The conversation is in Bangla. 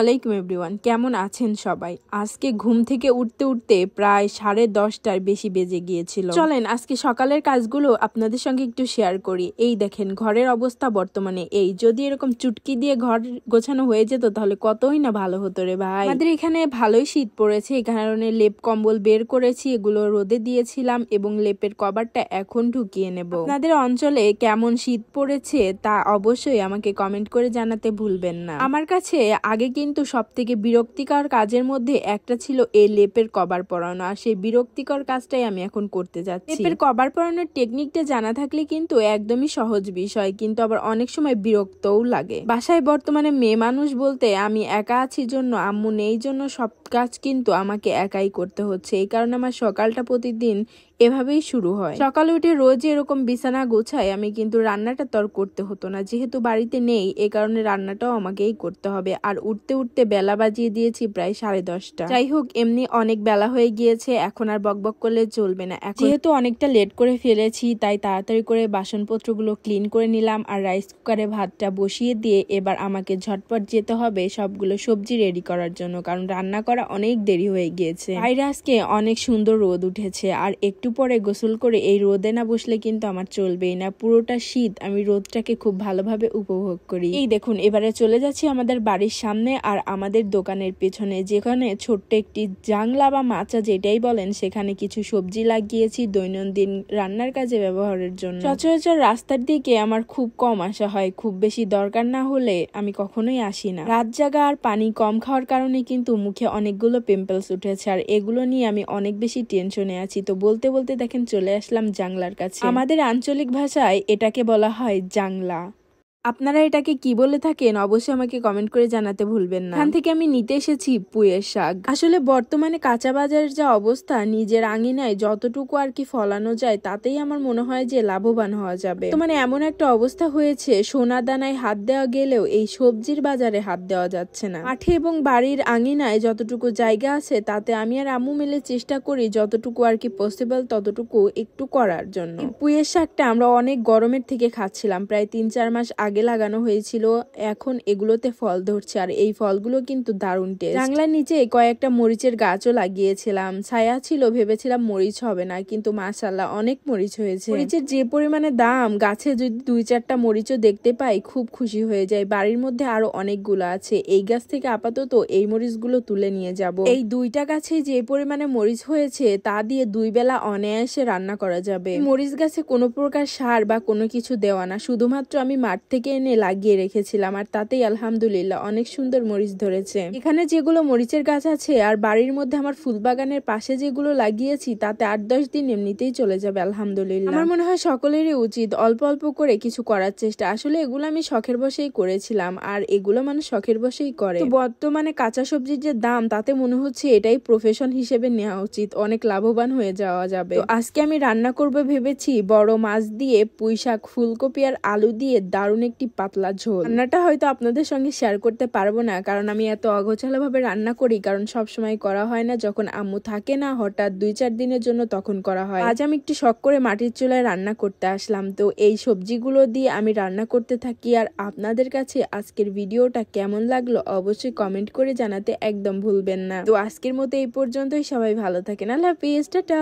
আলাইকুম এভরিওয়ান, কেমন আছেন সবাই? আজকে ঘুম থেকে উঠতে উঠতে প্রায় 10:30টার বেশি বেজে গিয়েছিল। চলেন আজকে সকালের কাজগুলো আপনাদের সঙ্গে একটু শেয়ার করি। এই দেখেন ঘরের অবস্থা বর্তমানে এই, যদি এরকম চুটকি দিয়ে ঘর গোছানো হয়ে যেত তাহলে কতই না ভালো হতো রে ভাই। আমাদের এখানে ভালোই শীত পড়েছে, এই কারণে লেপ কম্বল বের করেছি, এগুলো রোদে দিয়েছিলাম এবং লেপের কভারটা এখন ঢুকিয়ে নেব। আপনাদের অঞ্চলে কেমন শীত পড়েছে তা অবশ্যই আমাকে কমেন্ট করে জানাতে ভুলবেন না। আমার কাছে আগে কিন্তু সবথেকে বিরক্তিকর কাজের মধ্যে একটা ছিল এই লেপের কভার পরানো, আর সেই বিরক্তিকর কাজটাই আমি এখন করতে যাচ্ছি। লেপের কভার পরানোর টেকনিকটা জানা থাকলে কিন্তু একদমই সহজ বিষয়, কিন্তু আবার অনেক সময় বিরক্তও লাগে। বাসায় বর্তমানে মেয়ে মানুষ বলতে আমি একা আছি জন্য, আম্মু নেই জন্য সব কাজ কিন্তু আমাকে একাই করতে হচ্ছে। এই কারণে আমার সকালটা প্রতিদিন এভাবেই শুরু হয়। সকালে উঠে রোজ এরকম বিছানা গোছায় আমি, কিন্তু রান্নাটা তো আর করতে হতো না, যেহেতু বাড়িতে নেই এই কারণে রান্নাটাও আমাকেই করতে হবে। আর উঠতে উঠতে বেলা বাজিয়ে দিয়েছি প্রায় 10:30। যাই হোক, এমনি অনেক বেলা হয়ে গিয়েছে, এখন আর বকবক করলে চলবে না। যেহেতু অনেকটা লেট করে ফেলেছি তাই তাড়াতাড়ি করে বাসনপত্রগুলো ক্লিন করে নিলাম, আর রাইস কুকারে ভাতটা বসিয়ে দিয়ে এবার আমাকে ঝটপট যেতে হবে সবগুলো সবজি রেডি করার জন্য, কারণ রান্না করা অনেক দেরি হয়ে গিয়েছে। বাইরে আজকে অনেক সুন্দর রোদ উঠেছে, আর একটু পরে গোসল করে এই রোদে না বসলে কিন্তু আমার চলবেই না। পুরোটা শীত আমি রোদটাকে খুব ভালোভাবে উপভোগ করি। এই দেখুন এবারে চলে যাচ্ছি আমাদের বাড়ির সামনে আর আমাদের দোকানের পেছনে, যেখানে ছোট্ট একটি জাংলা বা মাচা যেটাই বলেন, সেখানে কিছু সবজি লাগিয়েছি দৈনন্দিন রান্নার কাজে ব্যবহারের জন্য। সচরাচর রাস্তার দিকে আমার খুব কম আসা হয়, খুব বেশি দরকার না হলে আমি কখনোই আসি না। রাত জাগা আর পানি কম খাওয়ার কারণে কিন্তু মুখে অনেকগুলো পিম্পলস উঠেছে, আর এগুলো নিয়ে আমি অনেক বেশি টেনশনে আছি। তো বলতে বলতে দেখেন চলে আসলাম জাংলার কাছে। আমাদের আঞ্চলিক ভাষায় এটাকে বলা হয় জাংলা। আপনারা এটাকে কি বলে থাকেন অবশ্যই আমাকে কমেন্ট করে জানাতে ভুলবেন না। এখান থেকে আমি নিতে এসেছি পুঁইয়ের শাক। আসলে বর্তমানে কাঁচা বাজারের যা অবস্থা, নিজের আঙিনায় যতটুকু আর কি ফলানো যায় তাতেই আমার মনে হয় যে লাভবান হওয়া যাবে। মানে এমন একটা অবস্থা হয়েছে, সোনা দানায় হাত দেওয়া গেলেও এই সবজির বাজারে হাত দেওয়া যাচ্ছে না। মাঠে এবং বাড়ির আঙিনায় যতটুকু জায়গা আছে তাতে আমি আর আম্মু মিলে চেষ্টা করি যতটুকু আর কি পসিবল ততটুকু একটু করার জন্য। পুঁইয়ের শাকটা আমরা অনেক গরমের থেকে খাচ্ছিলাম, প্রায় 3-4 মাস আগে লাগানো হয়েছিল, এখন এগুলোতে ফল ধরছে, আর এই ফলগুলো কিন্তু দারুণ টেস্ট। জাংলার নিচে কয়েকটা মরিচের গাছও লাগিয়েছিলাম, ছায়া ছিল ভেবেছিলাম মরিচ হবে না, কিন্তু মাশাআল্লাহ অনেক মরিচ হয়েছে। মরিচের যে পরিমাণে দাম, গাছে যদি 2-4টা মরিচও দেখতে পাই খুব খুশি হয়ে যায়। বাড়ির মধ্যে আরো অনেকগুলো আছে, এই গাছ থেকে আপাতত এই মরিচগুলো তুলে নিয়ে যাব। এই 2টা গাছে যে পরিমাণে মরিচ হয়েছে তা দিয়ে 2 বেলা অনায়াসে রান্না করা যাবে। মরিচ গাছে কোনো প্রকার সার বা কোনো কিছু দেওয়া না, শুধুমাত্র আমি মাঠ থেকে এনে লাগিয়ে রেখেছিলাম, আর তাতেই আলহামদুলিল্লাহ অনেক সুন্দর মরিচ ধরেছে। এখানে যেগুলো মরিচের গাছ আছে আর বাড়ির মধ্যে আমার ফুল বাগানের পাশে যেগুলো লাগিয়েছি তাতে 8-10 দিন এমনিতেই চলে যাবে আলহামদুলিল্লাহ। আমার মনে হয় সকলেরই উচিত অল্প অল্প করে কিছু করার চেষ্টা। আসলে এগুলো আমি শখের বসেই করেছিলাম, আর এগুলো মানুষ শখের বসেই করে। তো বর্তমানে কাঁচা সবজির যে দাম, তাতে মনে হচ্ছে এটাই প্রফেশন হিসেবে নেওয়া উচিত, অনেক লাভবান হয়ে যাওয়া যাবে। তো আজকে আমি রান্না করবো ভেবেছি বড় মাছ দিয়ে পুঁই শাক, ফুলকপি আর আলু দিয়ে দারুণ একটি পাতলা ঝোল। রান্নাটা হয়তো আপনাদের সঙ্গে শেয়ার করতে পারবো না, কারণ আমি এত অগোছালো ভাবে রান্না করি, কারণ সব সময় করা হয় না, যখন আম্মু থাকে না হঠাৎ 2-4 দিনের জন্য তখন করা হয়। আজ আমি একটু শখ করে মাটির চুলায় রান্না করতে আসলাম। তো এই সবজিগুলো দিয়ে আমি রান্না করতে থাকি, আর আপনাদের কাছে আজকের ভিডিওটা কেমন লাগলো অবশ্যই কমেন্ট করে জানাতে একদম ভুলবেন না। তো আজকের মতো এই পর্যন্তই, সবাই ভালো থাকেন, আল্লাহ হাফেজ, টাটা।